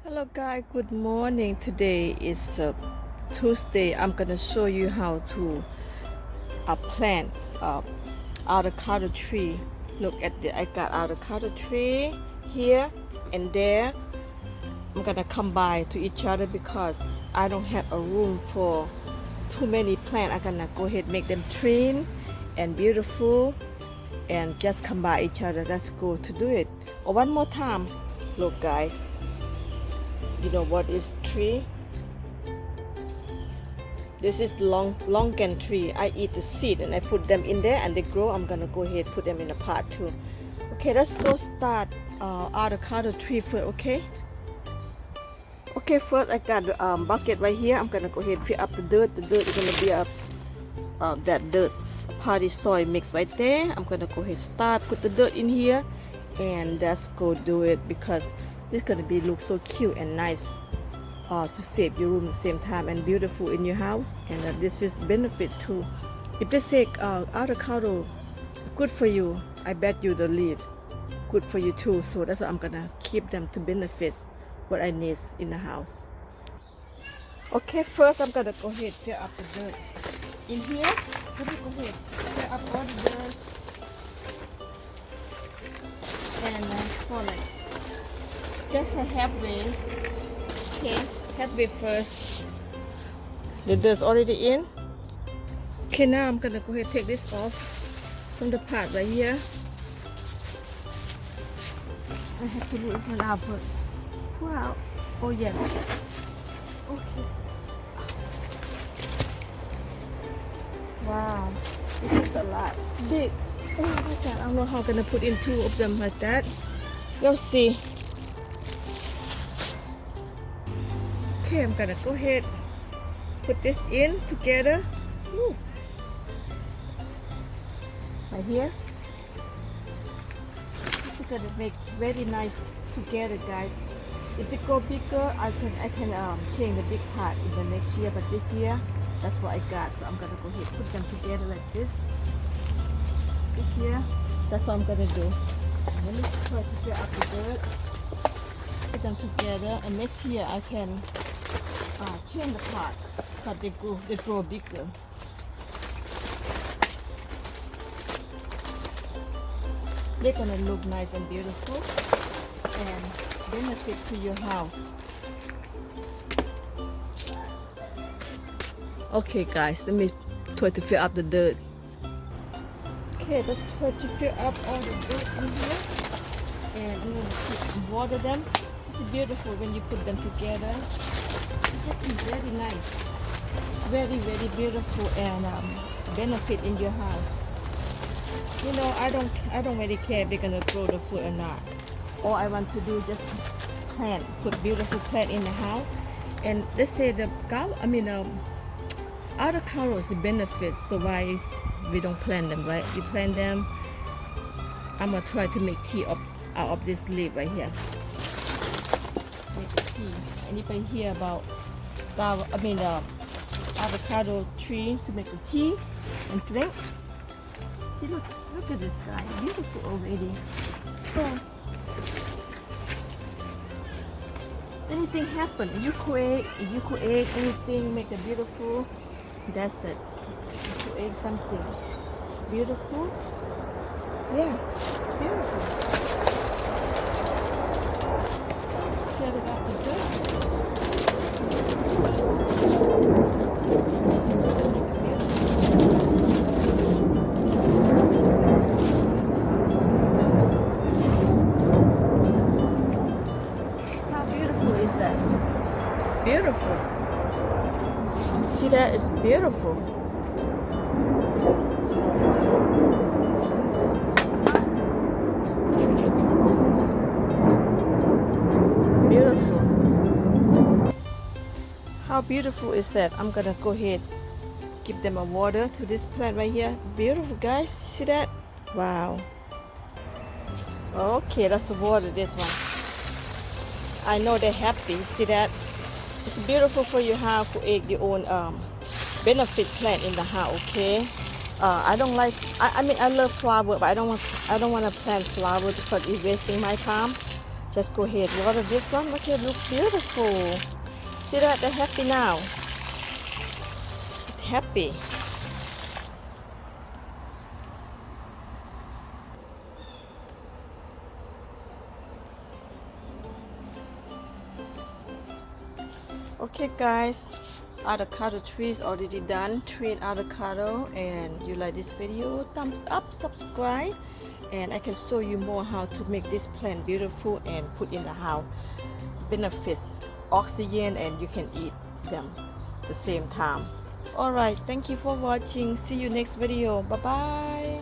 Hello guys, good morning. Today is Tuesday. I'm gonna show you how to plant avocado tree. Look at I got avocado tree here and there. I'm gonna combine to each other because I don't have a room for too many plants. I'm gonna go ahead and make them thin and beautiful and just combine each other. Let's go to do it. Oh, one more time. Look guys. You know what is tree? This is longan tree. I eat the seed and I put them in there and they grow. I'm gonna go ahead put them in a pot too. Okay, let's go start avocado tree first. Okay, first I got the bucket right here. I'm gonna go ahead and fill up the dirt. The dirt is gonna be that dirt party soil mix right there. I'm gonna go ahead start put the dirt in here and let's go do it because this is gonna be look so cute and nice to save your room at the same time and beautiful in your house. And this is benefit too. If they say avocado good for you, I bet you the lead good for you too. So that's why I'm gonna keep them to benefit what I need in the house. Okay, first I'm gonna go ahead fill up the dirt in here. Let me go ahead fill up all the dirt and for like just a halfway. Okay, halfway first. The dirt's already in. Okay, now I'm gonna go ahead and take this off from the pot right here. I have to move it out, but wow. Oh yeah. Okay. Wow, this is a lot. Big. Oh my god, I don't know how I'm gonna put in two of them like that. Let's see. Okay, I'm gonna go ahead put this in together. Ooh. Right here. This is gonna make very nice together, guys. If they go bigger, I can change the big part in the next year. But this year, that's what I got. So I'm gonna go ahead put them together like this. This year, that's what I'm gonna do. Let me try to fill up the dirt. Put them together, and next year I can change the pot so they grow bigger. They're gonna look nice and beautiful and benefit to your house. Okay guys, let me try to fill up the dirt. Okay, let's try to fill up all the dirt in here and I'm gonna water them. It's beautiful when you put them together. It's very nice, very beautiful and benefit in your house. You know, I don't really care if they're gonna grow the food or not. All I want to do is just plant, put beautiful plant in the house. And let's say the avocado is the benefit. So why we don't plant them, right? You plant them. I'm gonna try to make tea out of this leaf right here. Make tea. Anybody hear about avocado tree to make a tea and drink? See, look at this guy, beautiful already. So anything happen, you create anything, make it beautiful. That's it. You create something beautiful. Yeah, it's beautiful. Shut it up the dirt. Beautiful. See that? It's beautiful. Beautiful. How beautiful is that? I'm gonna go ahead, give them a water to this plant right here. Beautiful, guys. See that? Wow. Okay, that's the water. This one. I know they're happy. See that? It's beautiful for your house to create your own benefit plant in the house. Okay, I don't like. I love flower, but I don't want to plant flower because it's wasting my time. Just go ahead, water this one. Look, it looks beautiful. See that? They're happy now. It's happy. Okay guys, avocado tree is already done. 3 avocado, and you like this video, thumbs up, subscribe, and I can show you more how to make this plant beautiful and put in the house. Benefits oxygen, and you can eat them the same time. Alright, thank you for watching. See you next video. Bye bye.